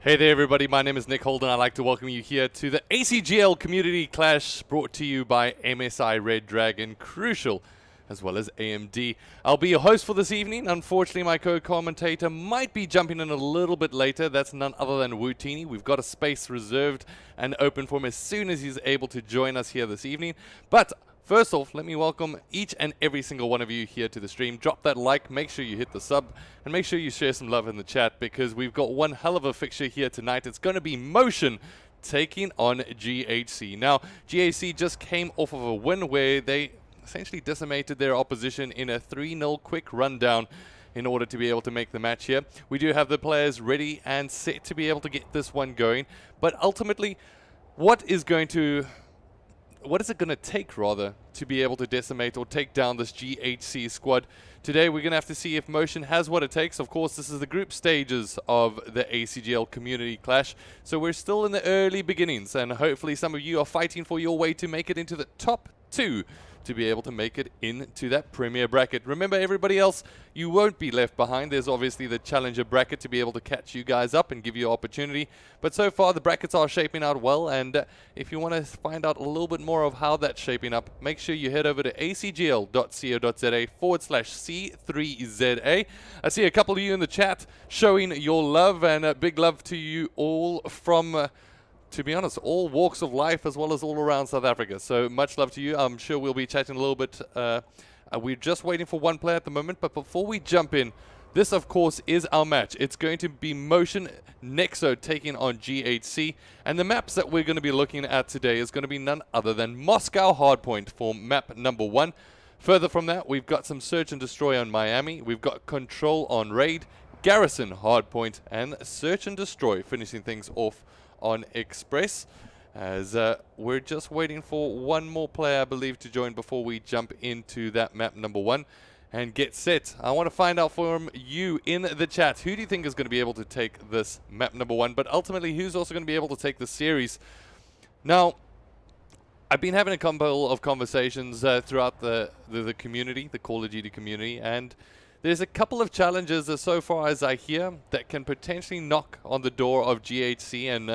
Hey there everybody, my name is Nick Holden. I'd like to welcome you here to the ACGL Community Clash, brought to you by MSI Red Dragon, Crucial, as well as AMD. I'll be your host for this evening. Unfortunately, my co-commentator might be jumping in a little bit later. That's none other than Wootini. We've got a space reserved and open for him as soon as he's able to join us here this evening. But first off, let me welcome each and every single one of you here to the stream. Drop that like, make sure you hit the sub, and make sure you share some love in the chat, because we've got one hell of a fixture here tonight. It's going to be Motion taking on GHC. Now, GHC just came off of a win where they essentially decimated their opposition in a 3-0 quick rundown in order to be able to make the match here. We do have the players ready and set to be able to get this one going, but ultimately, what is it going to take, rather, to be able to decimate or take down this GHC squad? Today, we're going to have to see if Motion has what it takes. Of course, this is the group stages of the ACGL Community Clash, so we're still in the early beginnings, and hopefully some of you are fighting for your way to make it into the top 2 to be able to make it into that premier bracket. Remember, everybody else, you won't be left behind. There's obviously the challenger bracket to be able to catch you guys up and give you opportunity. But so far, the brackets are shaping out well, and if you want to find out a little bit more of how that's shaping up, make sure you head over to acgl.co.za/C3ZA. I see a couple of you in the chat showing your love, and a big love to you all from to be honest, all walks of life as well as all around South Africa. So much love to you. I'm sure we'll be chatting a little bit. We're just waiting for one player at the moment. But before we jump in, this, of course, is our match. It's going to be Motion Nexo taking on GHC. And the maps that we're going to be looking at today is going to be none other than Moscow Hardpoint for map number 1. Further from that, we've got some Search and Destroy on Miami. We've got Control on Raid, Garrison Hardpoint, and Search and Destroy finishing things off on Express, as we're just waiting for one more player, I believe, to join before we jump into that map number 1 and get set. I want to find out from you in the chat, who do you think is going to be able to take this map number 1, but ultimately who's also going to be able to take the series? Now, I've been having a couple of conversations throughout the community, the Call of Duty community, and there's a couple of challenges so far as I hear that can potentially knock on the door of GHC and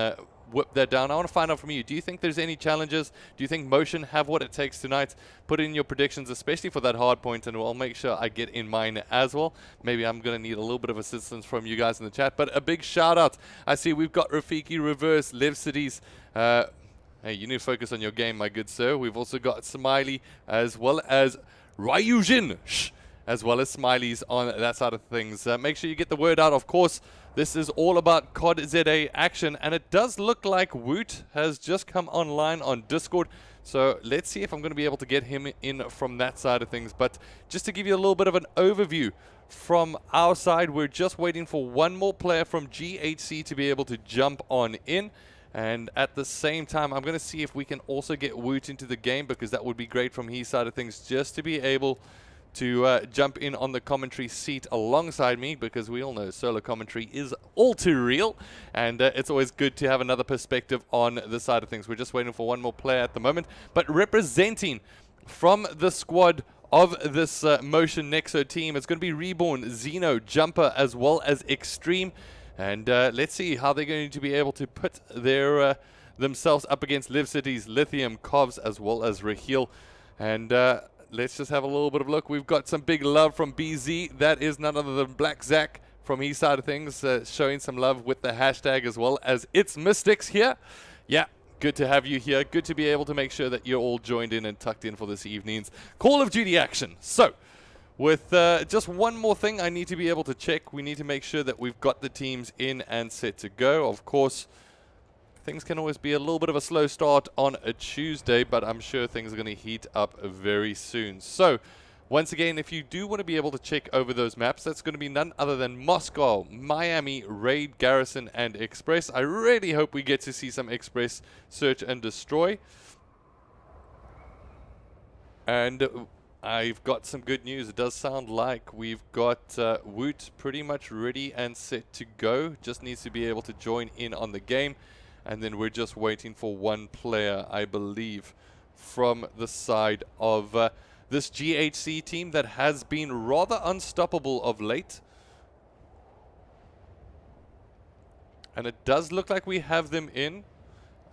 whip that down. I want to find out from you. Do you think there's any challenges? Do you think Motion have what it takes tonight? Put in your predictions, especially for that hard point, and I'll make sure I get in mine as well. Maybe I'm going to need a little bit of assistance from you guys in the chat, but a big shout out. I see we've got Rafiki Reverse, Liv Cities. Hey, you need to focus on your game, my good sir. We've also got Smiley as well as Ryujin, as well as Smileys on that side of things. Make sure you get the word out. Of course, this is all about COD ZA action, and it does look like Woot has just come online on Discord. So let's see if I'm going to be able to get him in from that side of things. But just to give you a little bit of an overview from our side, we're just waiting for one more player from GHC to be able to jump on in. And at the same time, I'm going to see if we can also get Woot into the game, because that would be great from his side of things, just to be able to jump in on the commentary seat alongside me, because we all know solo commentary is all too real, and it's always good to have another perspective on the side of things. We're just waiting for one more player at the moment, but representing from the squad of this Motion Nexo team, it's going to be Reborn, Xeno, Jumper, as well as Extreme, and let's see how they're going to be able to put their themselves up against Live Cities, Lithium, Kovs, as well as Raheel, and let's just have a little bit of a look. We've got some big love from BZ. That is none other than Black Zach from his side of things, showing some love with the hashtag, as well as It's Mystics here. Yeah, good to have you here. Good to be able to make sure that you're all joined in and tucked in for this evening's Call of Duty action. So, with just one more thing I need to be able to check. We need to make sure that we've got the teams in and set to go. Of course, things can always be a little bit of a slow start on a Tuesday, but I'm sure things are going to heat up very soon. So, once again, if you do want to be able to check over those maps, that's going to be none other than Moscow, Miami, Raid, Garrison, and Express. I really hope we get to see some Express Search and Destroy. And I've got some good news. It does sound like we've got Woot pretty much ready and set to go. Just needs to be able to join in on the game. And then we're just waiting for one player, I believe, from the side of this GHC team that has been rather unstoppable of late. And it does look like we have them in.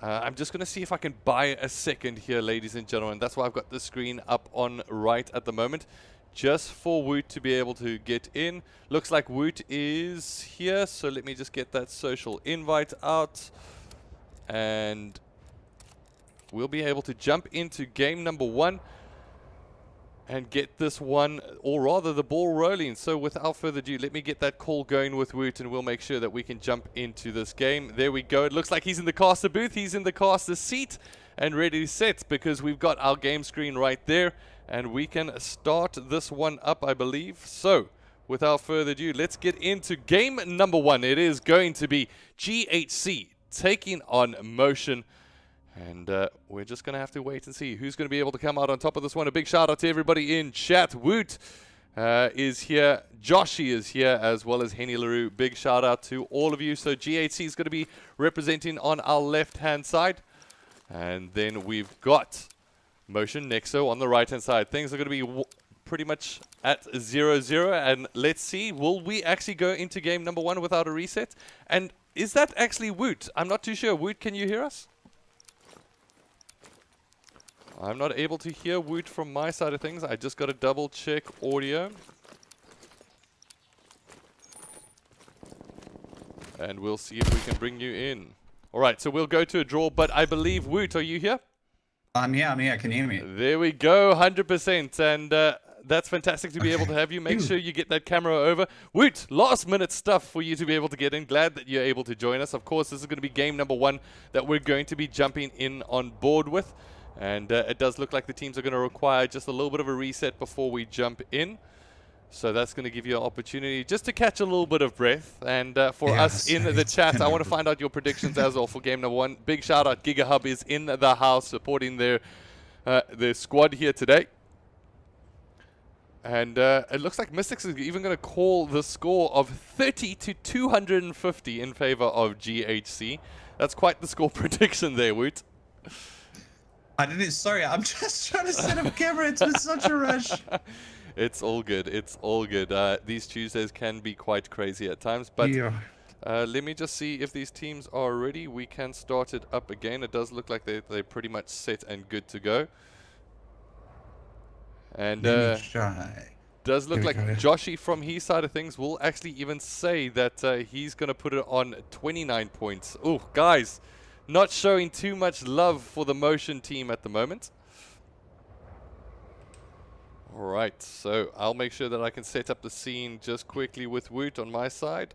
I'm just going to see if I can buy a second here, ladies and gentlemen. That's why I've got the screen up on right at the moment, just for Woot to be able to get in. Looks like Woot is here, so let me just get that social invite out. And we'll be able to jump into game number 1 and get this one, or rather the ball rolling. So without further ado, let me get that call going with Woot, and we'll make sure that we can jump into this game. There we go. It looks like he's in the caster booth. He's in the caster seat and ready to set, because we've got our game screen right there, and we can start this one up, I believe. So without further ado, let's get into game number 1. It is going to be GHC taking on Motion. And we're just going to have to wait and see who's going to be able to come out on top of this one. A big shout out to everybody in chat. Woot is here. Joshy is here, as well as Henny LaRue. Big shout out to all of you. So GHC is going to be representing on our left-hand side. And then we've got Motion Nexo on the right-hand side. Things are going to be pretty much at 0-0. And let's see, will we actually go into game number 1 without a reset? And is that actually Woot? I'm not too sure. Woot, can you hear us? I'm not able to hear Woot from my side of things. I just got to double check audio. And we'll see if we can bring you in. All right, so we'll go to a draw, but I believe, Woot, are you here? I'm here. Can you hear me? There we go, 100%. And that's fantastic to be able to have you. Make sure you get that camera over. Woot, last minute stuff for you to be able to get in. Glad that you're able to join us. Of course, this is going to be game number 1 that we're going to be jumping in on board with. And it does look like the teams are going to require just a little bit of a reset before we jump in. So that's going to give you an opportunity just to catch a little bit of breath. And for us in the chat, I want to find out your predictions as well for game number 1. Big shout out, GigaHub is in the house supporting their squad here today. And it looks like Mystics is even going to call the score of 30 to 250 in favor of GHC. That's quite the score prediction there, Woot. Sorry, I'm just trying to set up a camera. It's been such a rush. It's all good. It's all good. These Tuesdays can be quite crazy at times. But yeah. Let me just see if these teams are ready. We can start it up again. It does look like they're pretty much set and good to go. And does look like Joshy from his side of things will actually even say that he's going to put it on 29 points. Oh, guys. Not showing too much love for the Motion team at the moment. Alright, so I'll make sure that I can set up the scene just quickly with Woot on my side.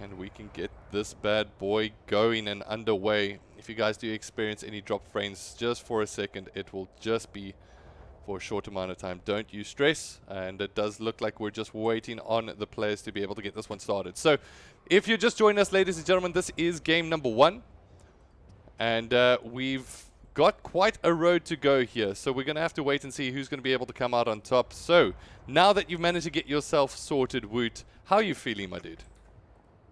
And we can get this bad boy going and underway. If you guys do experience any drop frames just for a second, it will just be for a short amount of time. Don't you stress. And it does look like we're just waiting on the players to be able to get this one started. So if you're just joining us, ladies and gentlemen, this is game number 1. And we've got quite a road to go here. So we're going to have to wait and see who's going to be able to come out on top. So now that you've managed to get yourself sorted, Woot, how are you feeling, my dude?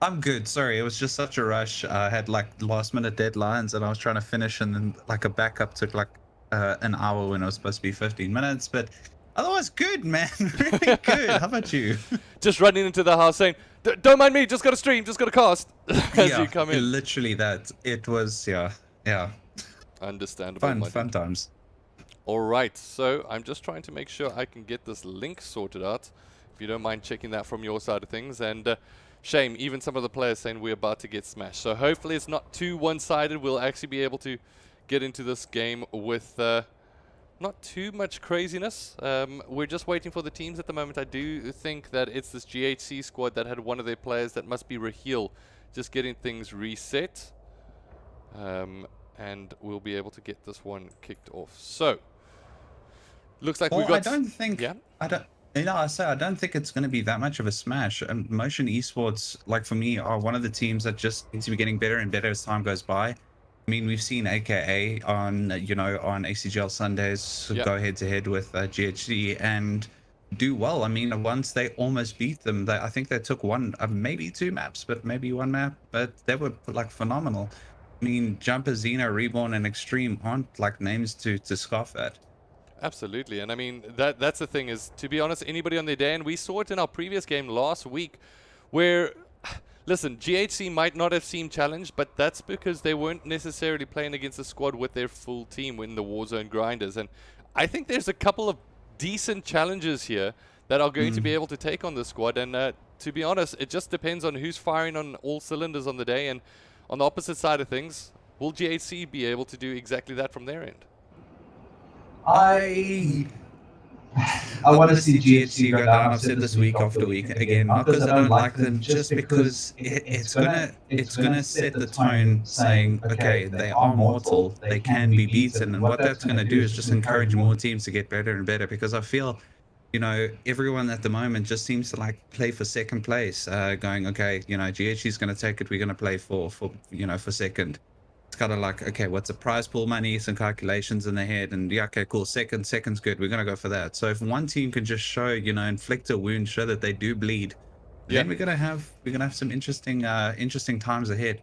I'm good. Sorry, it was just such a rush. I had like last minute deadlines and I was trying to finish, and then like a backup took like an hour when it was supposed to be 15 minutes. But otherwise, good, man. Really good. How about you? Just running into the house saying, don't mind me, just got to stream, just got to cast as you come in. Literally that. It was, yeah. Understandable. Fun times. All right, so I'm just trying to make sure I can get this link sorted out. If you don't mind checking that from your side of things. And shame, even some of the players saying we're about to get smashed. So hopefully it's not too one-sided. We'll actually be able to get into this game with not too much craziness. We're just waiting for the teams at the moment. I do think that it's this GHC squad that had one of their players that must be Raheel, just getting things reset. And we'll be able to get this one kicked off. So looks like we got. I don't think. Yeah. I don't think it's going to be that much of a smash. And Motion Esports, like for me, are one of the teams that just seems to be getting better and better as time goes by. I mean, we've seen AKA on on ACGL Sundays go head to head with GHC and do well. I mean, once they almost beat them, I think they took maybe 2 maps, but maybe 1 map, but they were like phenomenal. I mean, Jumper, Xeno, Reborn, and Extreme aren't like names to scoff at. Absolutely, and I mean that's the thing is, to be honest, anybody on their day, and we saw it in our previous game last week where, listen, GHC might not have seemed challenged, but that's because they weren't necessarily playing against a squad with their full team in the Warzone grinders. And I think there's a couple of decent challenges here that are going to be able to take on the squad. And to be honest, it just depends on who's firing on all cylinders on the day. And on the opposite side of things, will GHC be able to do exactly that from their end? I want to see GHC go down. I've said this week after week again, not because I don't like them, just because it's gonna set the tone, saying, okay, they are mortal, they can be beaten, and what that's gonna do is just encourage more teams to get better and better. Because I feel, you know, everyone at the moment just seems to like play for second place, going, okay, you know, GHC is gonna take it, we're gonna play for second. It's kind of like, okay, what's the prize pool money, some calculations in the head, and yeah, okay, cool, second's good, we're gonna go for that. So if one team can just show, you know, inflict a wound, show that they do bleed, then we're gonna have some interesting times ahead.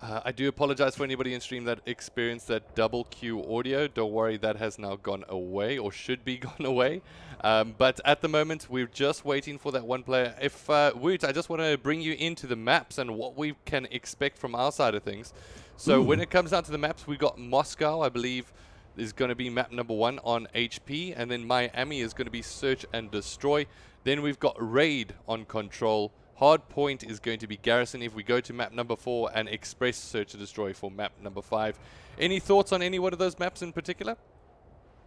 I do apologize for anybody in stream that experienced that double Q audio. Don't worry, that has now gone away, or should be gone away. But at the moment, we're just waiting for that one player. If Woot, I just want to bring you into the maps and what we can expect from our side of things. So when it comes down to the maps, we got Moscow, I believe, is going to be map number 1 on HP, and then Miami is going to be Search and Destroy. Then we've got Raid on Control. Hardpoint is going to be Garrison if we go to map number 4, and Express Search and Destroy for map number 5. Any thoughts on any one of those maps in particular?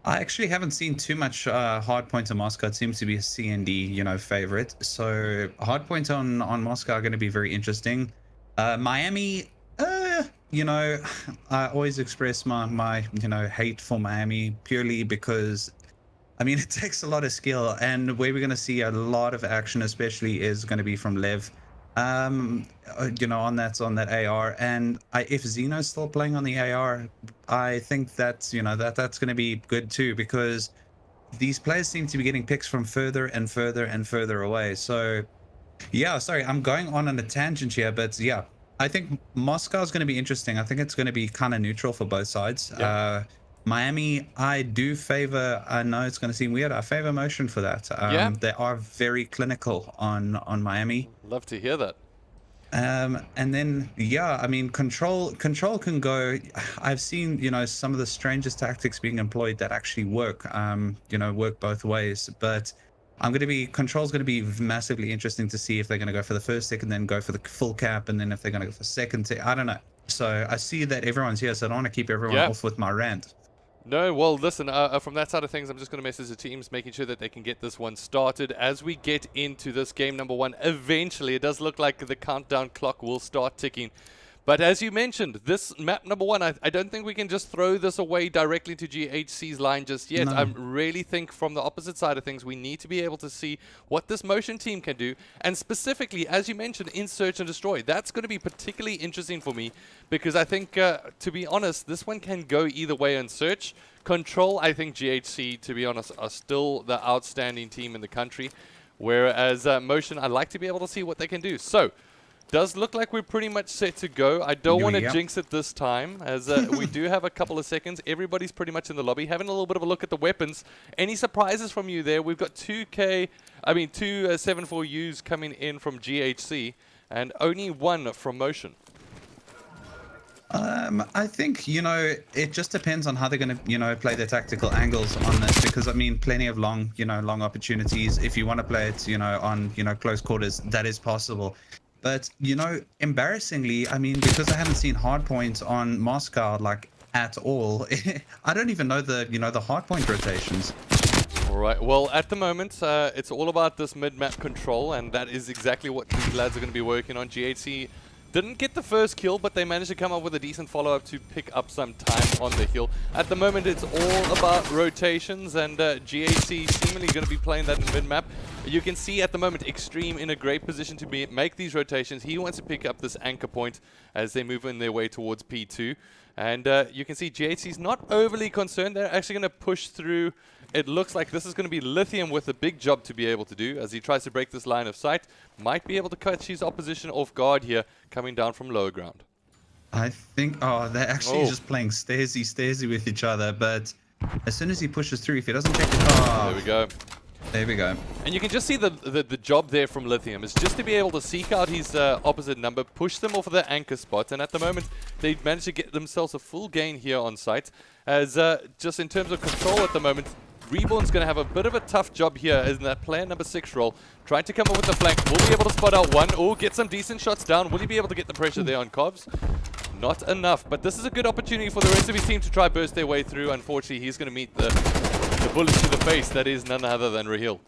I actually haven't seen too much Hardpoint on Moscow. It seems to be a C&D, you know, favorite. So Hardpoint on Moscow are going to be very interesting. Miami, you know, I always express my you know, hate for Miami purely because, I mean, it takes a lot of skill, and where we're going to see a lot of action, especially, is going to be from Lev, you know, on that AR. And if Xeno's still playing on the AR, I think that's, you know, that's going to be good too, because these players seem to be getting picks from further and further and further away. So, yeah, sorry, I'm going on a tangent here, but yeah, I think Moscow is going to be interesting. I think it's going to be kind of neutral for both sides. Yeah. Miami, I do favor. I know it's going to seem weird. I favor Motion for that. They are very clinical on Miami. Love to hear that. And then, yeah, I mean, control can go. I've seen, you know, some of the strangest tactics being employed that actually work. You know, work both ways. But Control's going to be massively interesting to see if they're going to go for the first tick and then go for the full cap, and then if they're going to go for second tick. I don't know. So I see that everyone's here, so I don't want to keep everyone off with my rant. No, well, listen, from that side of things, I'm just going to message the teams, making sure that they can get this one started. As we get into this game number 1, eventually, it does look like the countdown clock will start ticking. But as you mentioned, this map number 1, I don't think we can just throw this away directly to GHC's line just yet. No. I really think from the opposite side of things, we need to be able to see what this Motion team can do. And specifically, as you mentioned, in Search and Destroy, that's going to be particularly interesting for me, because I think, to be honest, this one can go either way in Search. Control, I think GHC, to be honest, are still the outstanding team in the country. Whereas Motion, I'd like to be able to see what they can do. So, does look like we're pretty much set to go. I don't want to jinx it this time, as we do have a couple of seconds. Everybody's pretty much in the lobby, having a little bit of a look at the weapons. Any surprises from you there? We've got two 7.4Us coming in from GHC, and only one from Motion. I think, you know, it just depends on how they're going to, you know, play their tactical angles on this, because I mean, plenty of long opportunities. If you want to play it, you know, on, you know, close quarters, that is possible. But, you know, embarrassingly, I mean, because I haven't seen hardpoint on Moscow, like, at all, I don't even know the, you know, the hardpoint rotations. All right, well, at the moment, it's all about this mid-map control, and that is exactly what these lads are going to be working on. GHC didn't get the first kill, but they managed to come up with a decent follow-up to pick up some time on the hill. At the moment, it's all about rotations, and GHC seemingly going to be playing that in mid-map. You can see at the moment Extreme in a great position to make these rotations. He wants to pick up this anchor point as they move in their way towards P2. And you can see GHC's not overly concerned. They're actually going to push through. It looks like this is going to be Lithium with a big job to be able to do as he tries to break this line of sight. Might be able to catch his opposition off guard here, coming down from lower ground. I think, they're actually just playing stairsy with each other, but as soon as he pushes through, if he doesn't check the car... There we go. There we go. And you can just see the job there from Lithium is just to be able to seek out his opposite number, push them off of the anchor spot, and at the moment they managed to get themselves a full gain here on site. As just in terms of control at the moment, Reborn's going to have a bit of a tough job here in that player number 6 role, trying to come up with the flank. Will be able to spot out one, or get some decent shots down. Will he be able to get the pressure there on Cobbs? Not enough, but this is a good opportunity for the rest of his team to try burst their way through. Unfortunately, he's going to meet the bullet to the face. That is none other than Raheel.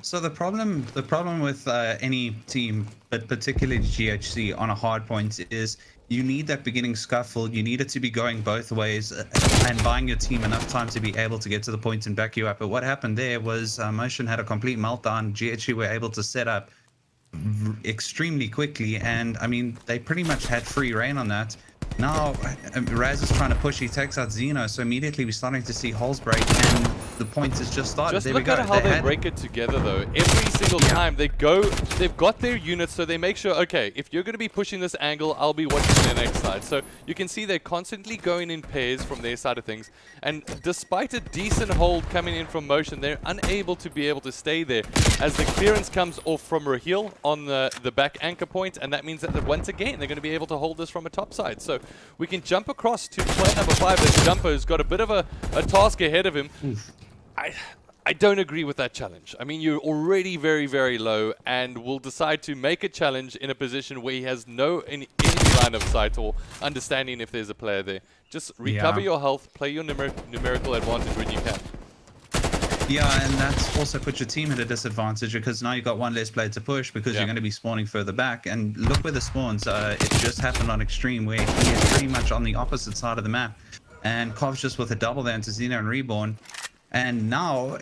So the problem with any team, but particularly GHC on a hard point, is you need that beginning scuffle. You need it to be going both ways and buying your team enough time to be able to get to the point and back you up. But what happened there was Motion had a complete meltdown. GHC were able to set up extremely quickly, and I mean, they pretty much had free reign on that. Now Raz is trying to push. He takes out Zeno, so immediately we're starting to see holes break, and the point has just started. Just there look we go. at how they break it together, though. Every single time they go, they've got their units, so they make sure, okay, if you're going to be pushing this angle, I'll be watching the next side. So you can see they're constantly going in pairs from their side of things. And despite a decent hold coming in from Motion, they're unable to be able to stay there as the clearance comes off from Raheel on the back anchor point, and that means that once again, they're going to be able to hold this from a top side. So we can jump across to player number 5. This Jumper has got a bit of a task ahead of him. I don't agree with that challenge. I mean, you're already very, very low, and will decide to make a challenge in a position where he has no any line of sight or understanding if there's a player there. Just recover your health, play your numerical advantage when you can. Yeah, and that's also put your team at a disadvantage because now you've got one less player to push because you're going to be spawning further back. And look where the spawns. It just happened on Extreme where he is pretty much on the opposite side of the map. And Kov's just with a double there into Xeno and Reborn. And now,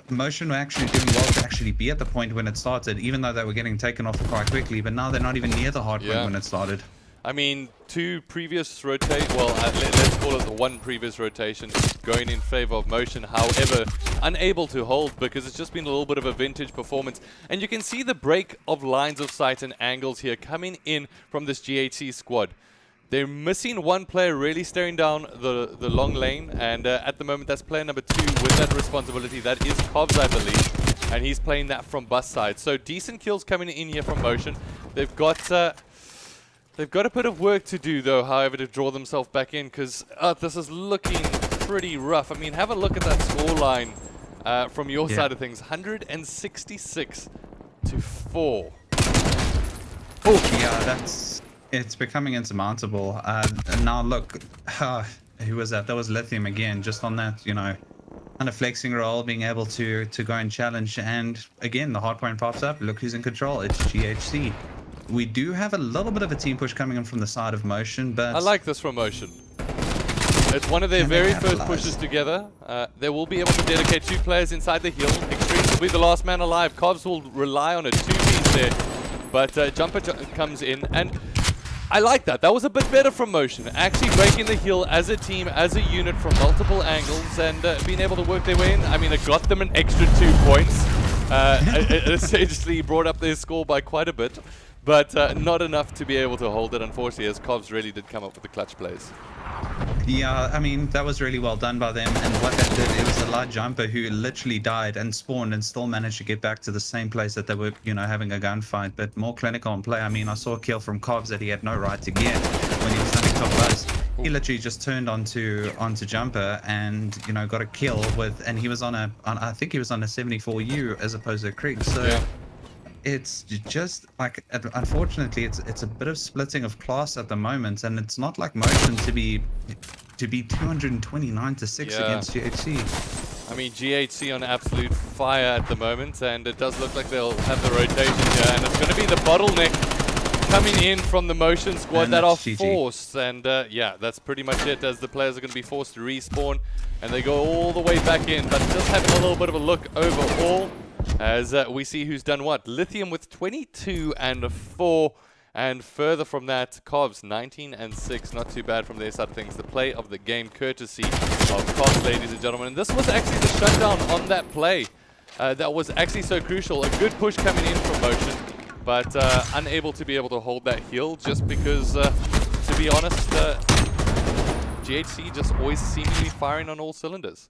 Motion were actually doing well to actually be at the point when it started, even though they were getting taken off quite quickly. But now they're not even near the hard point when it started. I mean, two previous rotate, well, let's call it the one previous rotation going in favor of Motion. However, unable to hold because it's just been a little bit of a vintage performance. And you can see the break of lines of sight and angles here coming in from this GHC squad. They're missing one player really staring down the long lane, and at the moment that's player number 2 with that responsibility. That is Cobbs, I believe, and he's playing that from bus side. So decent kills coming in here from Motion. They've got a bit of work to do, though, however, to draw themselves back in, because this is looking pretty rough. I mean, have a look at that scoreline from your side of things. 166 to 4. Oh, yeah, it's becoming insurmountable. And now look, who was that? That was Lithium again, just on that, you know, kind of flexing role, being able to go and challenge. And again, the hard point pops up. Look who's in control. It's GHC. We do have a little bit of a team push coming in from the side of Motion, but... I like this from Motion. It's one of their very first pushes together. They will be able to dedicate 2 players inside the hill. Extreme will be the last man alive. Cobbs will rely on a 2v there. But Jumper comes in, and I like that. That was a bit better from Motion. Actually breaking the hill as a team, as a unit from multiple angles, and being able to work their way in. I mean, it got them an extra 2 points. It essentially brought up their score by quite a bit. But not enough to be able to hold it, unfortunately, as Cobbs really did come up with the clutch plays. Yeah, I mean, that was really well done by them. And what that did, it was a light Jumper who literally died and spawned and still managed to get back to the same place that they were, you know, having a gunfight. But more clinical in play. I mean, I saw a kill from Cobbs that he had no right to get when he was standing top buzz. He literally just turned onto Jumper and, you know, got a kill with, and he was on I think he was on a 74U as opposed to a Krieg. So it's just like, unfortunately, it's a bit of splitting of class at the moment, and it's not like Motion to be 229 to 6 against GHC. I mean, GHC on absolute fire at the moment, and it does look like they'll have the rotation here, and it's going to be the bottleneck coming in from the Motion squad that are forced, and yeah, that's pretty much it, as the players are going to be forced to respawn, and they go all the way back in. But just having a little bit of a look overall, as we see who's done what. Lithium with 22 and 4, and further from that, Cobbs 19 and 6. Not too bad from their side of things. The play of the game, courtesy of Cobbs, ladies and gentlemen. And this was actually the shutdown on that play. That was actually so crucial. A good push coming in from Motion, but unable to be able to hold that heal, just because, to be honest, GHC just always seemingly firing on all cylinders.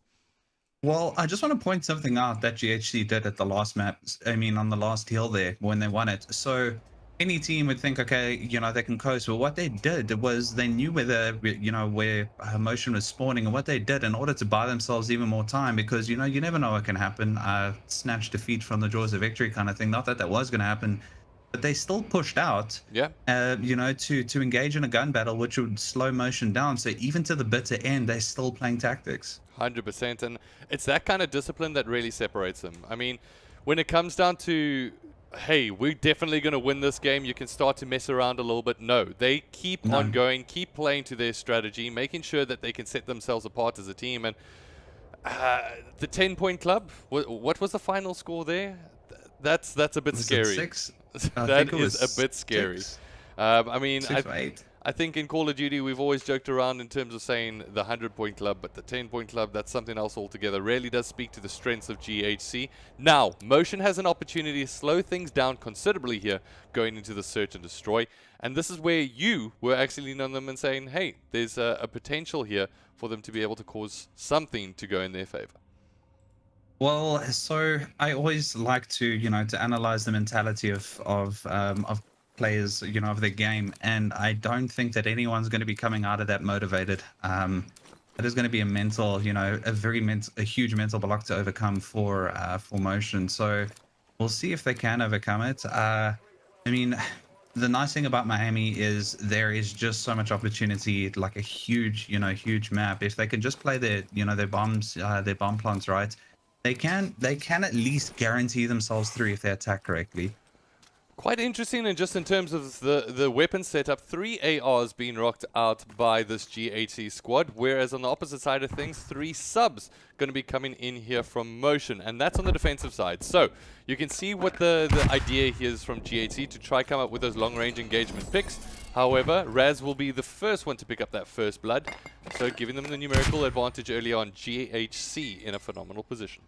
Well, I just want to point something out that GHC did at the last map. I mean, on the last hill there when they won it. So any team would think, okay, they can coast. But what they did was they knew where motion was spawning, and what they did in order to buy themselves even more time, because you never know what can happen. Snatch defeat from the jaws of victory kind of thing. Not that that was going to happen, but they still pushed out. Yeah. To engage in a gun battle, which would slow motion down. So even to the bitter end, they're still playing tactics. 100%, and it's that kind of discipline that really separates them. I mean, when it comes down to, hey, we're definitely going to win this game, you can start to mess around a little bit. No, they keep on going, keep playing to their strategy, making sure that they can set themselves apart as a team. And the 10-point club, what was the final score there? That's a bit scary. 6? That is a bit scary. I mean, 6 or 8. I think in Call of Duty, we've always joked around in terms of saying the 100-point club, but the 10-point club, that's something else altogether. Really does speak to the strengths of GHC. Now, Motion has an opportunity to slow things down considerably here going into the search and destroy. And this is where you were actually leaning on them and saying, hey, there's a potential here for them to be able to cause something to go in their favor. Well, so I always like to, to analyze the mentality of players, of their game, and I don't think that anyone's going to be coming out of that motivated. It is going to be a mental, a huge mental block to overcome for Motion. So we'll see if they can overcome it. I mean, the nice thing about Miami is there is just so much opportunity, like a huge map. If they can just play their bombs, their bomb plants right, they can at least guarantee themselves through if they attack correctly. Quite interesting, and just in terms of the weapon setup, 3 ARs being rocked out by this GHC squad, whereas on the opposite side of things, 3 subs going to be coming in here from Motion, and that's on the defensive side. So you can see what the idea here is from GHC to try come up with those long-range engagement picks. However, Raz will be the first one to pick up that first blood, so giving them the numerical advantage early on. GHC in a phenomenal position.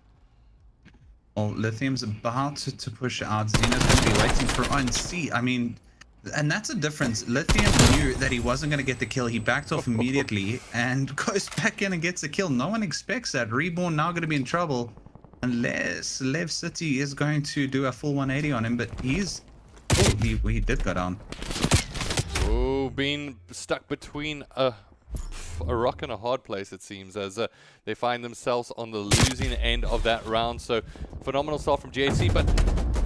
Well, Lithium's about to push out. Xeno's going to be waiting for ONC. I mean, and that's a difference. Lithium knew that he wasn't going to get the kill. He backed off immediately and goes back in and gets the kill. No one expects that. Reborn now going to be in trouble unless Lev City is going to do a full 180 on him, but he's... Oh, he did go down. Oh, being stuck between a rock and a hard place, it seems, as they find themselves on the losing end of that round. So phenomenal start from GHC, but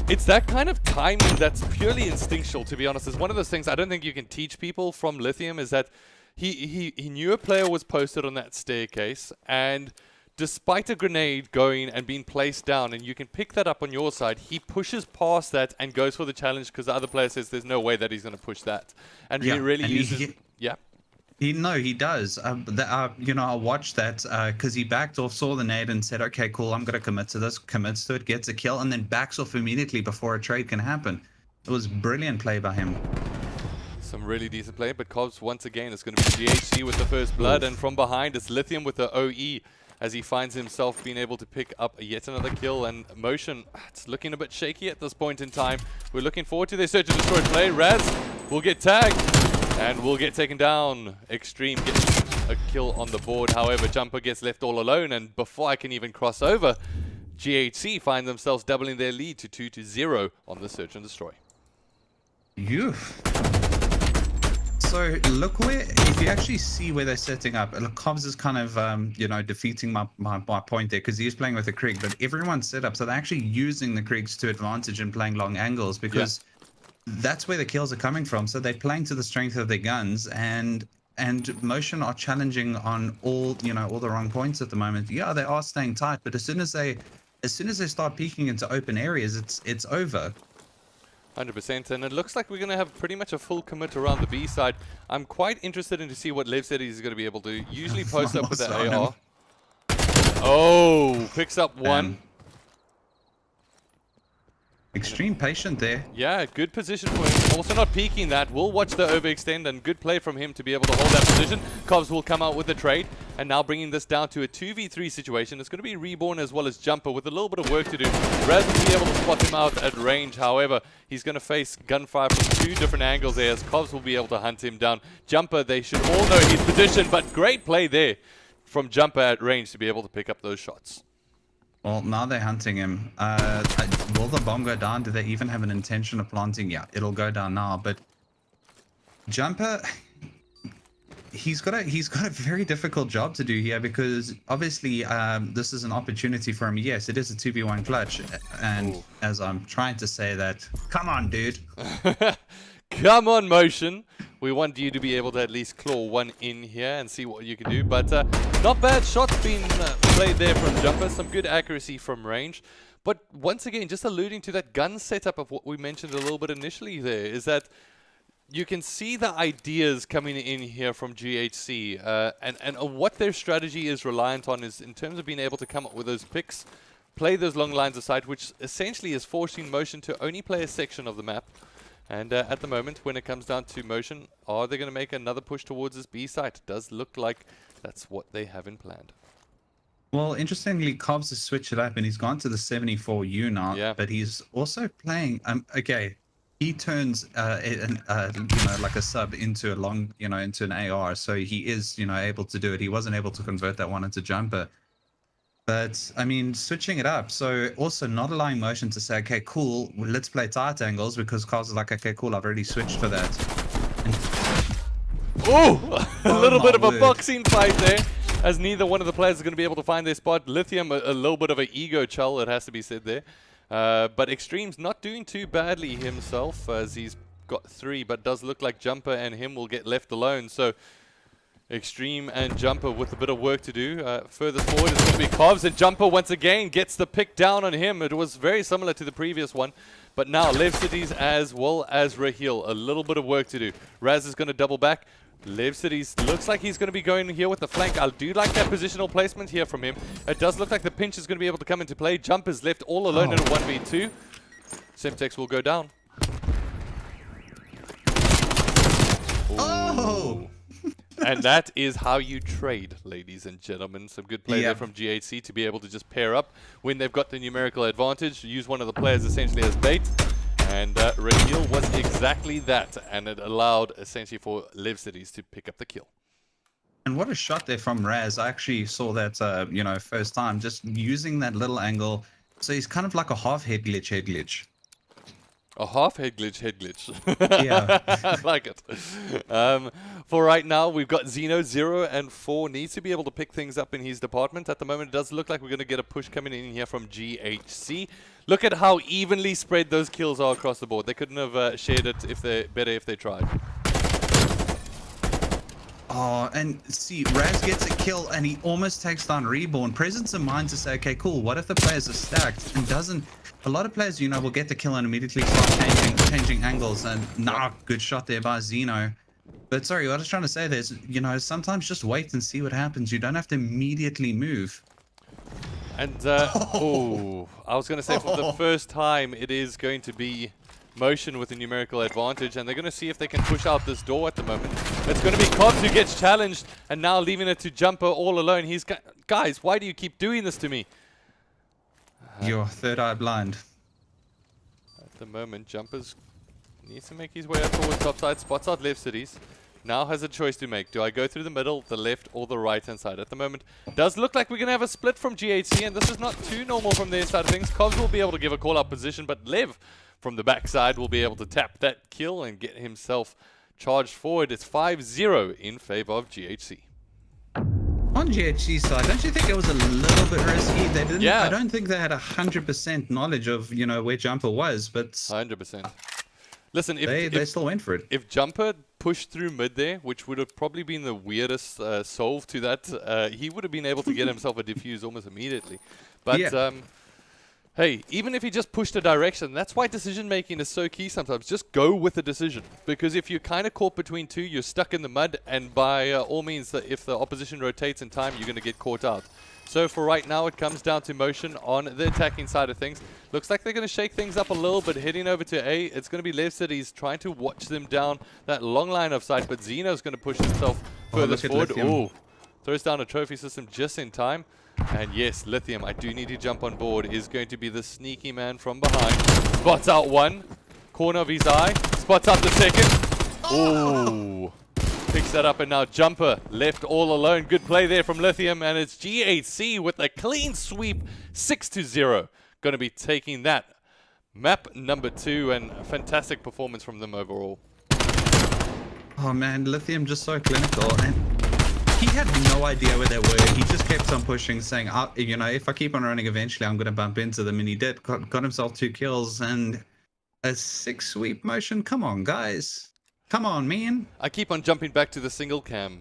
it's that kind of timing that's purely instinctual, to be honest. It's one of those things I don't think you can teach people from Lithium, is that he knew a player was posted on that staircase, and despite a grenade going and being placed down, and you can pick that up on your side, he pushes past that and goes for the challenge because the other player says there's no way that he's going to push that. And he really uses... Yeah. He does. I watched that because he backed off, saw the nade, and said, "Okay, cool, I'm gonna commit to this." Commits to it, gets a kill, and then backs off immediately before a trade can happen. It was brilliant play by him. Some really decent play, but Cobbs once again is going to be GHC with the first blood, and from behind it's Lithium with the OE as he finds himself being able to pick up yet another kill. And Motion, it's looking a bit shaky at this point in time. We're looking forward to their search and destroy play. Raz will get tagged and will get taken down. Extreme gets a kill on the board. However, Jumper gets left all alone, and before I can even cross over, GHC find themselves doubling their lead to 2-0 on the search and destroy. So look where, if you actually see where they're setting up, look, Cobbs is kind of, defeating my point there because he's playing with the Krieg, but everyone's set up, so they're actually using the Kriegs to advantage and playing long angles because that's where the kills are coming from. So they're playing to the strength of their guns, and Motion are challenging on all the wrong points at the moment. Yeah, they are staying tight, but as soon as they start peeking into open areas, it's over. 100%, and it looks like we're going to have pretty much a full commit around the B side. I'm quite interested in to see what Lev said he's going to be able to usually post up with that AR. Oh, picks up one. Extreme patient there. Yeah, good position for him. Also not peeking that. We'll watch the overextend, and good play from him to be able to hold that position. Cobbs will come out with the trade, and now bringing this down to a 2v3 situation. It's going to be Reborn as well as Jumper with a little bit of work to do. Raz will be able to spot him out at range. However, he's going to face gunfire from 2 different angles there, as Cobbs will be able to hunt him down. Jumper, they should all know his position, but great play there from Jumper at range to be able to pick up those shots. Well, now they're hunting him. Will the bomb go down? Do they even have an intention of planting? Yeah, it'll go down now. But Jumper, he's got a very difficult job to do here because obviously this is an opportunity for him. Yes, it is a 2v1 clutch, and as I'm trying to say that, come on, dude. Come on, Motion. We want you to be able to at least claw one in here and see what you can do. But not bad shots being played there from Jumper. Some good accuracy from range. But once again, just alluding to that gun setup of what we mentioned a little bit initially there, is that you can see the ideas coming in here from GHC. And what their strategy is reliant on is in terms of being able to come up with those picks, play those long lines of sight, which essentially is forcing Motion to only play a section of the map. And at the moment, when it comes down to Motion, are they going to make another push towards this B site? It does look like that's what they have in planned. Well, interestingly, Cobbs has switched it up and he's gone to the 74U now. Yeah. But he's also playing. Okay, he turns like a sub into a long, into an AR. So he is, able to do it. He wasn't able to convert that one into Jumper. But, I mean, switching it up. So, also not allowing Motion to say, okay, cool, well, let's play tight angles, because Carl's is like, okay, cool, I've already switched for that. Oh! A little bit of a word. boxing fight there, as neither one of the players is going to be able to find their spot. Lithium, a little bit of an ego chull, it has to be said there. But Extreme's not doing too badly himself, as he's got 3, but does look like Jumper and him will get left alone. So, Extreme and Jumper with a bit of work to do. Further forward it's going to be Cobbs, and Jumper once again gets the pick down on him. It was very similar to the previous one, but now Lev Cities as well as Raheel. A little bit of work to do. Raz is going to double back. Lev Cities looks like he's going to be going here with the flank. I do like that positional placement here from him. It does look like the pinch is going to be able to come into play. Jumper's left all alone in a 1v2. Semtex will go down. Oh! And that is how you trade, ladies and gentlemen. Some good play there from GHC to be able to just pair up when they've got the numerical advantage. Use one of the players essentially as bait. And Raheel was exactly that. And it allowed essentially for Lev Cities to pick up the kill. And what a shot there from Raz. I actually saw that, first time. Just using that little angle. So he's kind of like a half head glitch. A half head glitch. Yeah. I like it. For right now, we've got Xeno 0 and 4 needs to be able to pick things up in his department. At the moment, it does look like we're going to get a push coming in here from GHC. Look at how evenly spread those kills are across the board. They couldn't have shared it if they tried. Oh, and see, Raz gets a kill and he almost takes down Reborn. Presence of mind to say, okay, cool, what if the players are stacked and doesn't... A lot of players, will get the kill and immediately start changing angles. And good shot there by Xeno. But sorry, what I was trying to say there is, sometimes just wait and see what happens. You don't have to immediately move. And, I was going to say for the first time, it is going to be Motion with a numerical advantage. And they're going to see if they can push out this door at the moment. It's going to be Cobbs who gets challenged and now leaving it to Jumper all alone. He's guys, why do you keep doing this to me? You're third eye blind. At the moment, Jumpers needs to make his way up towards topside, spots out Lev Cities. Now has a choice to make. Do I go through the middle, the left, or the right-hand side? At the moment, does look like we're going to have a split from GHC, and this is not too normal from their side of things. Cobbs will be able to give a call-out position, but Lev from the backside will be able to tap that kill and get himself charged forward. It's 5-0 in favor of GHC. On GHC side, don't you think it was a little bit risky? They didn't. Yeah. I don't think they had 100% knowledge of where Jumper was, but 100%. Listen, they still went for it. If Jumper pushed through mid there, which would have probably been the weirdest solve to that, he would have been able to get himself a defuse almost immediately. But hey, even if he just pushed a direction, that's why decision making is so key sometimes. Just go with the decision, because if you're kind of caught between two, you're stuck in the mud, and by all means, if the opposition rotates in time, you're going to get caught out. So for right now, it comes down to Motion on the attacking side of things. Looks like they're going to shake things up a little bit, heading over to A. It's going to be Lev Cities trying to watch them down that long line of sight, but Xeno's going to push himself further forward. Oh, throws down a trophy system just in time. And yes, Lithium, I do need to jump on board, is going to be the sneaky man from behind. Spots out one, corner of his eye, spots out the second. Oh, picks that up, and now Jumper left all alone. Good play there from Lithium, and it's GHC with a clean sweep, 6-0. Going to be taking that. Map number 2, and a fantastic performance from them overall. Oh man, Lithium just so clinical, and he had no idea where they were. He just kept on pushing, saying, you know, if I keep on running, eventually I'm going to bump into them. And he did. Got himself 2 kills and a 6 sweep motion. Come on, guys. Come on, man. I keep on jumping back to the single cam,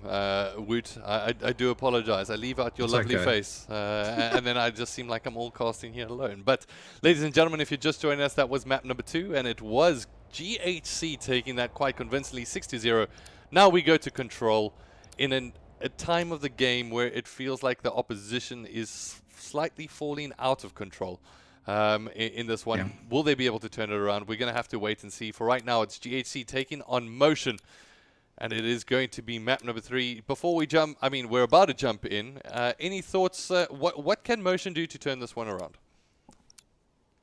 Woot. I do apologize. I leave out your It's lovely okay. face. And then I just seem like I'm all casting here alone. But, ladies and gentlemen, if you're just joining us, that was map number 2. And it was GHC taking that quite convincingly, 6-0. Now we go to control in a time of the game where it feels like the opposition is slightly falling out of control in this one. Yeah. Will they be able to turn it around? We're going to have to wait and see. For right now, it's GHC taking on Motion, and it is going to be map number 3. Before we jump, I mean, we're about to jump in. Any thoughts? What can Motion do to turn this one around?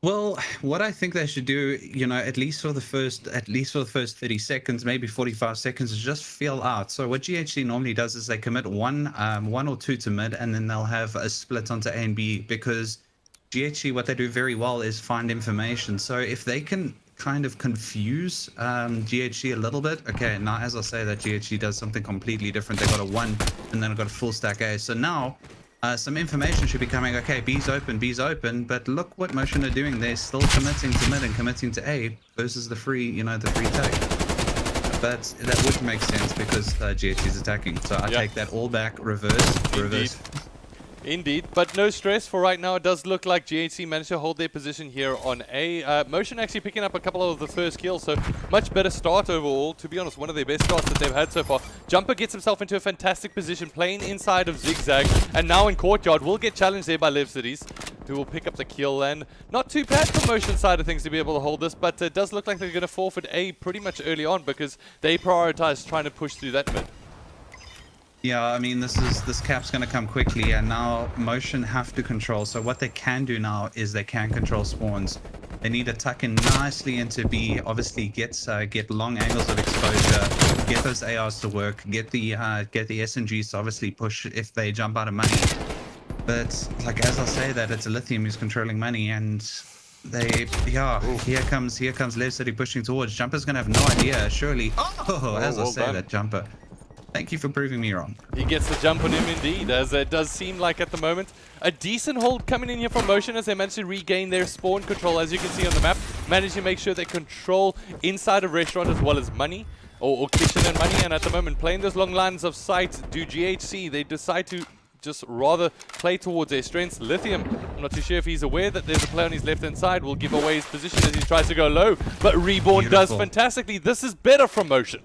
Well, what I think they should do, you know, at least for the first 30 seconds, maybe 45 seconds, is just feel out. So what GHC normally does is they commit one or two to mid, and then they'll have a split onto A and B, because GHC, what they do very well is find information. So if they can kind of confuse GHC a little bit, okay, now as I say that, GHC does something completely different. They got a 1 and then got a full stack A. So now some information should be coming. Okay, B's open, but look what Motion are doing. They're still committing to mid and committing to A versus the free, you know, the free take. But that would make sense because GHC is attacking. So I take that all back, reverse. Indeed, but no stress for right now. It does look like GHC managed to hold their position here on A. Motion actually picking up a couple of the first kills, so much better start overall. To be honest, one of their best starts that they've had so far. Jumper gets himself into a fantastic position, playing inside of Zigzag, and now in Courtyard. Will get challenged there by Live Cities, who will pick up the kill, and not too bad from Motion side of things to be able to hold this, but it does look like they're going to forfeit A pretty much early on because they prioritize trying to push through that mid. Yeah, I mean, this cap's going to come quickly, and now Motion have to control. So what they can do now is they can control spawns. They need to tuck in nicely into B. Obviously, get long angles of exposure, get those ARs to work, get the SMGs to obviously push if they jump out of money. But like as I say that, it's a Lithium who's controlling money, and they here comes Left City pushing towards. Jumper's going to have no idea, surely. Oh, as I say that, Jumper. Thank you for proving me wrong. He gets the jump on him indeed, as it does seem like at the moment. A decent hold coming in here from Motion as they manage to regain their spawn control, as you can see on the map. Manage to make sure they control inside of restaurant as well as money, or kitchen and money. And at the moment, playing those long lines of sight, do GHC, they decide to just rather play towards their strengths. Lithium, I'm not too sure if he's aware that there's a player on his left-hand side, will give away his position as he tries to go low. But Reborn does fantastically. This is better from Motion.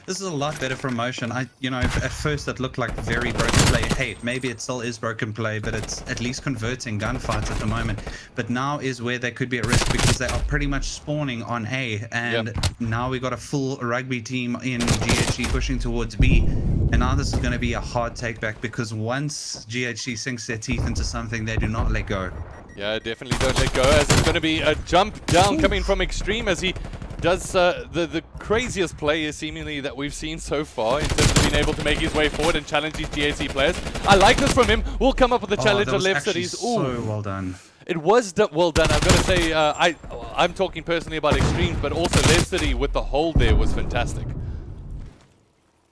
This is a lot better from Motion. You know, at first it looked like very broken play. Hey, maybe it still is broken play, but it's at least converting gunfights at the moment. But now is where they could be at risk because they are pretty much spawning on A, and now we got a full rugby team in GHC pushing towards B. And now this is going to be a hard take back because once GHC sinks their teeth into something, they do not let go. Yeah, definitely don't let go, as it's going to be a jump down coming from Extreme as he does the craziest play seemingly that we've seen so far in terms of being able to make his way forward and challenge these GHC players. I like this from him. We'll come up with a challenge on Left Cities. So well done. It was well done. I've got to say, I'm talking personally about Extremes, but also Left City with the hold there was fantastic.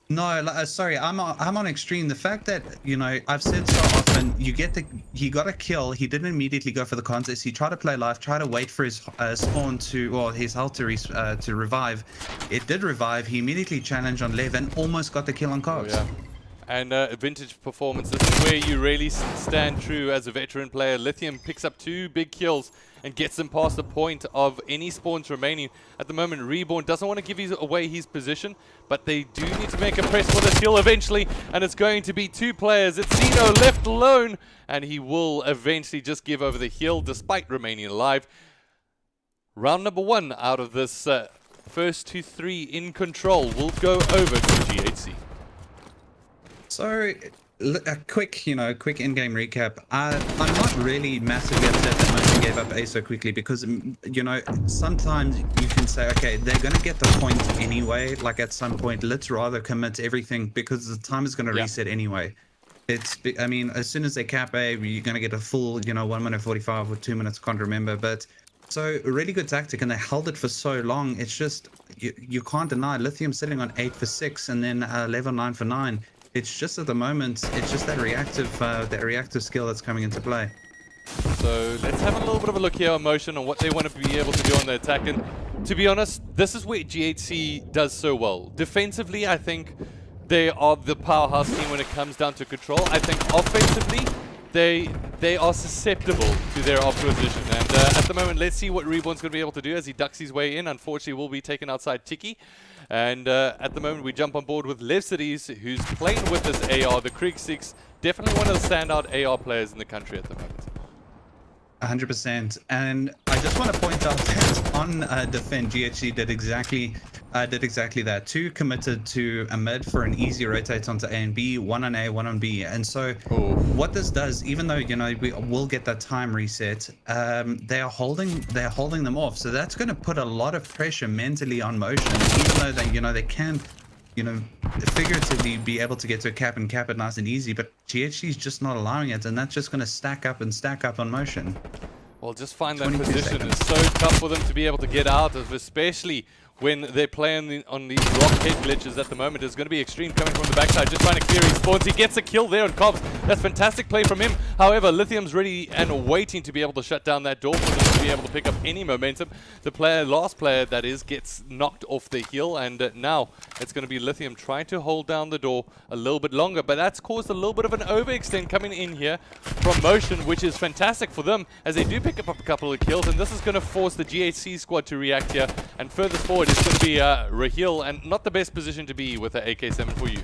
No, sorry, I'm on Extreme. The fact that, you know, I've said so often, he got a kill. He didn't immediately go for the contest. He tried to play live, tried to wait for his spawn his health to revive. It did revive. He immediately challenged on Lev and almost got the kill on Cox. Oh, yeah. And vintage performance. This is where you really stand true as a veteran player. Lithium picks up 2 big kills and gets them past the point of any spawns remaining. At the moment, Reborn doesn't want to give away his position, but they do need to make a press for the kill eventually, and it's going to be 2 players. It's Zeno left alone, and he will eventually just give over the hill despite remaining alive. Round number 1 out of this first 2-3 in control will go over to GHC. So, a quick in-game recap. I'm not really massively upset that Motion gave up A so quickly, because you know, sometimes you can say, okay, they're going to get the point anyway, like at some point, let's rather commit everything because the time is going to reset anyway. I mean, as soon as they cap A, you're going to get a full, you know, 1 minute 45 or 2 minutes, can't remember, but so a really good tactic, and they held it for so long. It's just, you can't deny Lithium sitting on 8 for 6 and then level 9 for 9. It's just at the moment, it's just that reactive skill that's coming into play. So let's have a little bit of a look here on Motion on what they want to be able to do on the attack. And to be honest, this is where GHC does so well. Defensively, I think they are the powerhouse team when it comes down to control. I think offensively, they are susceptible to their opposition. And at the moment, let's see what Reborn's going to be able to do as he ducks his way in. Unfortunately, will be taken outside Tiki. And at the moment, we jump on board with Levcities, who's playing with this AR, the Krieg 6. Definitely one of the standout AR players in the country at the moment. 100%. And I just want to point out that on Defend, GHC did exactly that. 2 committed to a mid for an easy rotate onto A and B, 1 on A, 1 on B. And so what this does, even though, you know, we will get that time reset, they are holding them off. So that's going to put a lot of pressure mentally on Motion, even though they, you know, they can, you know, figuratively be able to get to a cap and cap it nice and easy, but GHC is just not allowing it, and that's just going to stack up on Motion. Well, just find that position is so tough for them to be able to get out of, especially when they're playing on these rock head glitches at the moment. It's going to be extreme coming from the backside, just trying to clear his spawns. He gets a kill there on Cobbs. That's fantastic play from him. However, Lithium's ready and waiting to be able to shut down that door for them to be able to pick up any momentum. The last player that is, gets knocked off the heel, and now it's going to be Lithium trying to hold down the door a little bit longer. But that's caused a little bit of an overextend coming in here from Motion, which is fantastic for them as they do pick up a couple of kills, and this is going to force the GHC squad to react here. And further forward, it's going to be Raheel, and not the best position to be with an AK-7 for you.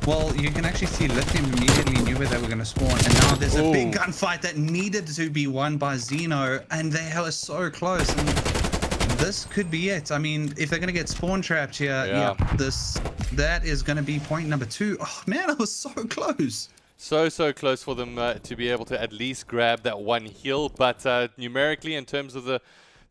Well, you can actually see Lithium immediately knew where they were going to spawn, and now there's a big gunfight that needed to be won by Xeno, and they were so close, and this could be it. I mean, if they're going to get spawn trapped here, that is going to be point number 2. Oh man, I was so close. So close for them to be able to at least grab that one heal, but numerically, in terms of the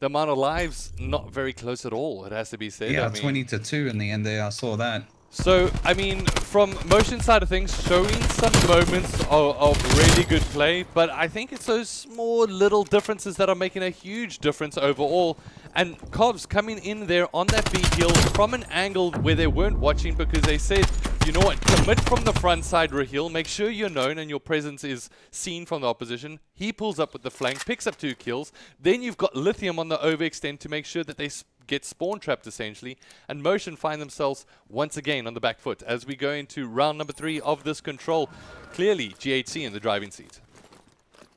amount of lives, not very close at all, it has to be said. Yeah, I mean, 20 to 2 in the end there, I saw that. So, I mean, from Motion side of things, showing some moments of really good play, but I think it's those small little differences that are making a huge difference overall. And Cobbs coming in there on that B hill from an angle where they weren't watching, because they said, you know what, commit from the front side, Raheel, make sure you're known and your presence is seen from the opposition. He pulls up with the flank, picks up 2 kills. Then you've got Lithium on the overextend to make sure that they get spawn trapped essentially, and Motion find themselves once again on the back foot as we go into round number 3 of this control. Clearly GHC in the driving seat.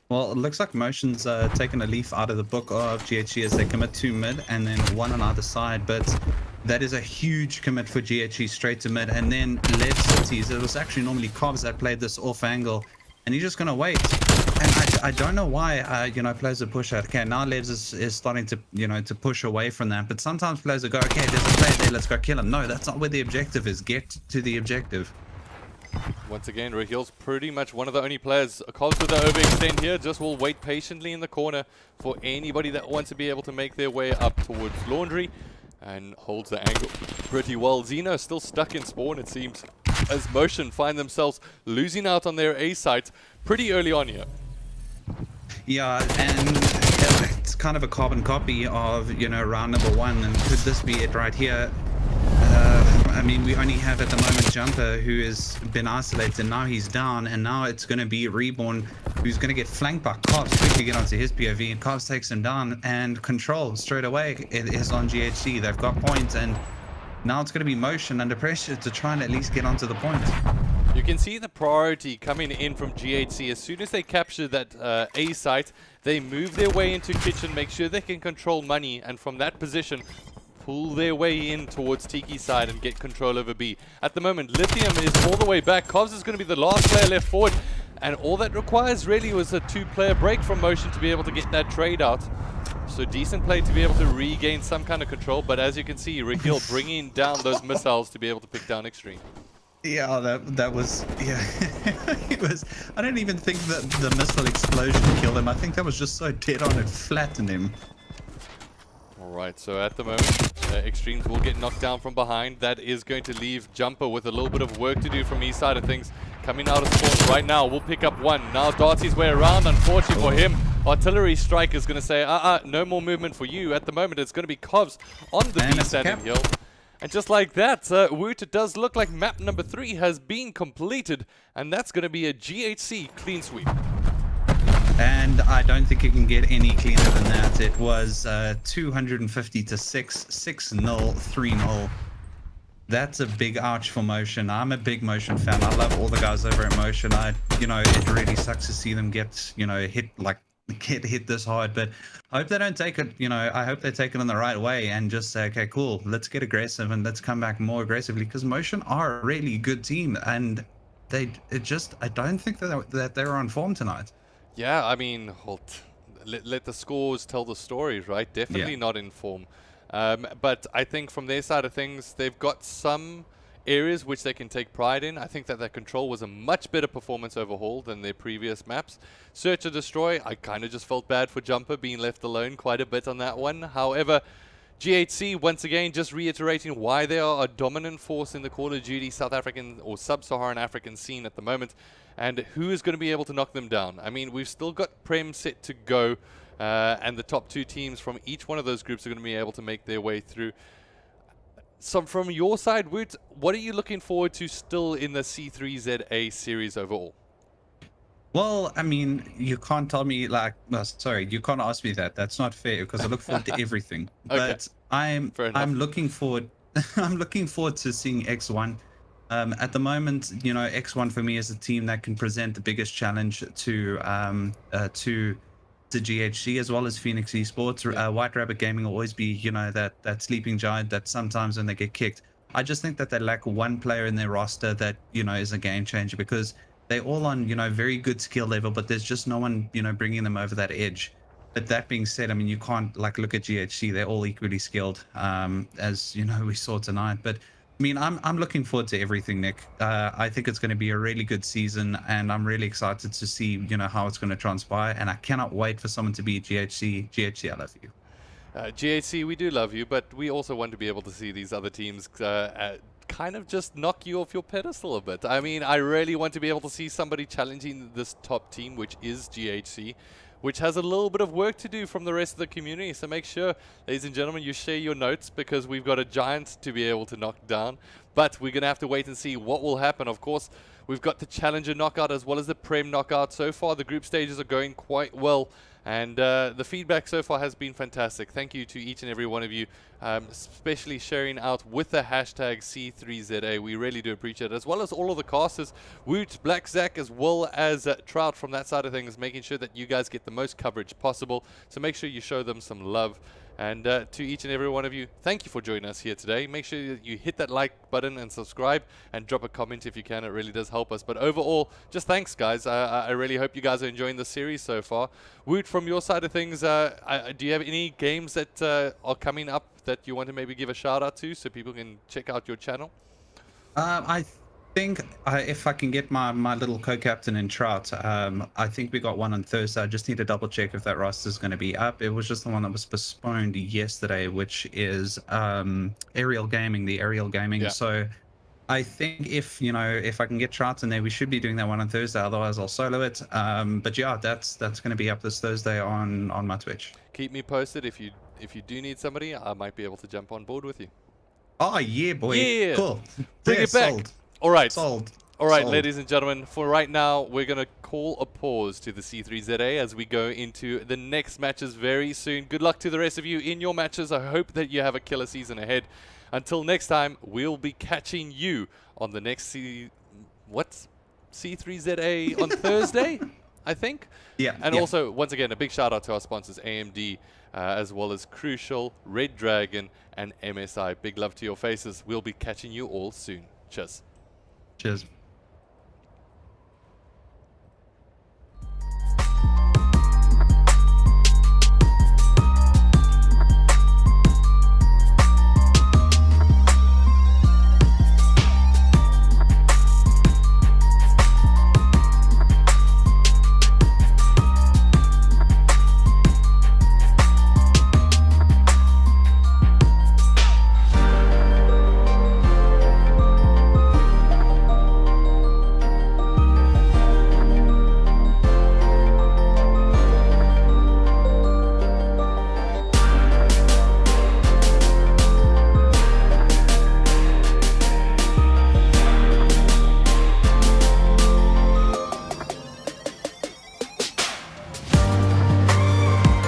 Well, it looks like Motion's taken a leaf out of the book of GHC as they commit 2 mid and then 1 on either side, but that is a huge commit for GHC straight to mid, and then Levcities. It was actually normally Cobbs that played this off angle, and he's just going to wait. And I don't know why, you know, players would push out. Okay, now Levs is starting to, you know, to push away from that. But sometimes players will go, okay, there's a player there, let's go kill him. No, that's not where the objective is. Get to the objective. Once again, Raheel's pretty much one of the only players. Cobbs with the overextend here just will wait patiently in the corner for anybody that wants to be able to make their way up towards Laundry, and holds the angle pretty well. Xeno still stuck in spawn, it seems, as Motion find themselves losing out on their A site pretty early on here. Yeah, and it's kind of a carbon copy of, you know, round number 1, and could this be it right here? I mean, we only have at the moment Jumper, who has been isolated, now he's down, and now it's going to be Reborn, who's going to get flanked by Cobbs, quickly get onto his POV, and Cobbs takes him down, and control straight away it is on GHC. They've got points, and now it's going to be Motion under pressure to try and at least get onto the point. You can see the priority coming in from GHC. As soon as they capture that A site, they move their way into kitchen, make sure they can control money, and from that position, pull their way in towards Tiki's side and get control over B. At the moment, Lithium is all the way back. Cobbs is going to be the last player left forward, and all that requires really was a 2-player break from Motion to be able to get that trade out. So decent play to be able to regain some kind of control, but as you can see, Raheel bringing down those missiles to be able to pick down Extreme. Yeah, that was, yeah. It was. I don't even think that the missile explosion killed him. I think that was just so dead on it flattened him. Alright, so at the moment, Extremes will get knocked down from behind. That is going to leave Jumper with a little bit of work to do from his side of things. Coming out of spawn right now, we'll pick up one. Now darts his way around, unfortunately for him. Artillery Strike is going to say, no more movement for you. At the moment, it's going to be Kovs on the B standing hill. And just like that, Woot, it does look like map number 3 has been completed. And that's going to be a GHC clean sweep. And I don't think it can get any cleaner than that. It was 250 to 6, 6-0, 3-0. That's a big ouch for Motion. I'm a big Motion fan. I love all the guys over at Motion. It really sucks to see them get, get hit this hard. But I hope they don't take it, I hope they take it in the right way and just say, okay, cool, let's get aggressive and let's come back more aggressively, because Motion are a really good team, and I don't think that they're on form tonight. Yeah, I mean, well, let the scores tell the story, right? Definitely not in form. But I think from their side of things, they've got some areas which they can take pride in. I think that their control was a much better performance overhaul than their previous maps. Search and Destroy, I kind of just felt bad for Jumper being left alone quite a bit on that one. However, GHC, once again, just reiterating why they are a dominant force in the Call of Duty South African or Sub-Saharan African scene at the moment, and who is going to be able to knock them down. I mean, we've still got Prem set to go, and the top 2 teams from each one of those groups are going to be able to make their way through. So from your side, Woot, what are you looking forward to still in the C3ZA series overall? Well, I mean, you can't tell me you can't ask me that. That's not fair, because I look forward to everything. Okay. But I'm looking forward I'm looking forward to seeing X1. At the moment, X1 for me is a team that can present the biggest challenge to GHC as well as Phoenix Esports. White Rabbit Gaming will always be, that sleeping giant that sometimes when they get kicked, I just think that they lack one player in their roster that, is a game changer, because they're all on, very good skill level, but there's just no one, bringing them over that edge. But that being said, I mean, you can't look at GHC. They're all equally skilled, as we saw tonight. But I mean, I'm looking forward to everything, Nick. I think it's going to be a really good season, and I'm really excited to see, how it's going to transpire. And I cannot wait for someone to beat GHC. GHC, I love you. GHC, we do love you, but we also want to be able to see these other teams kind of just knock you off your pedestal a bit. I mean, I really want to be able to see somebody challenging this top team, which is GHC, which has a little bit of work to do from the rest of the community. So make sure, ladies and gentlemen, you share your notes, because we've got a giant to be able to knock down. But we're going to have to wait and see what will happen. Of course, we've got the Challenger knockout as well as the Prem knockout. So far, the group stages are going quite well. And the feedback so far has been fantastic. Thank you to each and every one of you, especially sharing out with the hashtag C3ZA. We really do appreciate it, as well as all of the casters, Woot, Black Zach, as well as Trout from that side of things, making sure that you guys get the most coverage possible. So make sure you show them some love. And to each and every one of you, thank you for joining us here today. Make sure that you hit that like button and subscribe, and drop a comment if you can. It really does help us. But overall, just thanks, guys. I really hope you guys are enjoying the series so far. Woot, from your side of things, do you have any games that are coming up that you want to maybe give a shout out to, so people can check out your channel? I think if I can get my little co-captain in Trout, I think we got one on Thursday. I just need to double check if that roster is going to be up. It was just the one that was postponed yesterday, which is Aerial Gaming, the Aerial Gaming. Yeah. So I think if I can get Trout in there, we should be doing that one on Thursday. Otherwise, I'll solo it. But yeah, that's going to be up this Thursday on my Twitch. Keep me posted. If you do need somebody, I might be able to jump on board with you. Oh yeah, boy. Yeah. Cool. Bring Yeah, it back. sold. All right. Sold. All right, Sold. ladies and gentlemen, for right now, we're going to call a pause to the C3ZA as we go into the next matches very soon. Good luck to the rest of you in your matches. I hope that you have a killer season ahead. Until next time, we'll be catching you on the next C3ZA on Thursday, I think. Yeah. And yeah. also, once again, a big shout out to our sponsors, AMD, as well as Crucial, Red Dragon, and MSI. Big love to your faces. We'll be catching you all soon. Cheers. Cheers.